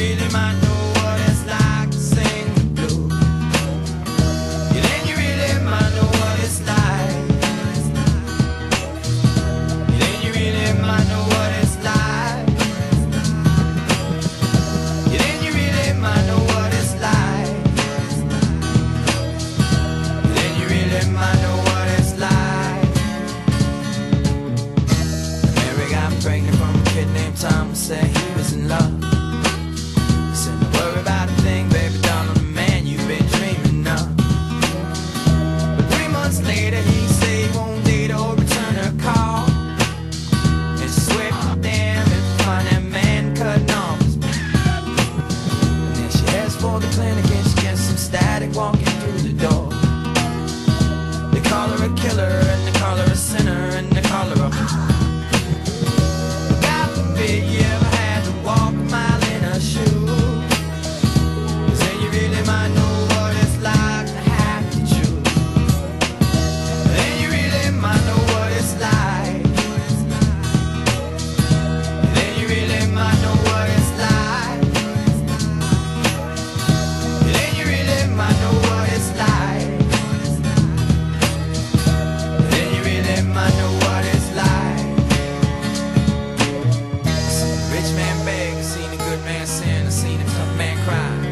really might know what it's like to sing the blues. Yeah, then you really might know what it's like. Yeah, then you really might know what it's like. Yeah, then you really might know what it's like. Yeah, then you really might know what it's like. Mary got pregnant from a kid named Tom, said he was in love. Said, don't worry about a thing, baby doll, I'm the man you've been dreaming of. But 3 months later he said he won't date or return her call. And she swept them and find that man cutting off his back. And then she heads for the clinic and she gets some static walking through the door. They call her a killer and they call her a sinner and they call her a God forbid you ever had to walk a mile in her shoes. 'Cause then you really might know what it's like to have to choose. Then you really might know what it's like. Then you really might know what it's like. Then you really might know what it's like. Then you really might know what it's like. Seen a rich man beg, seen a good man sin, seen a tough man cry.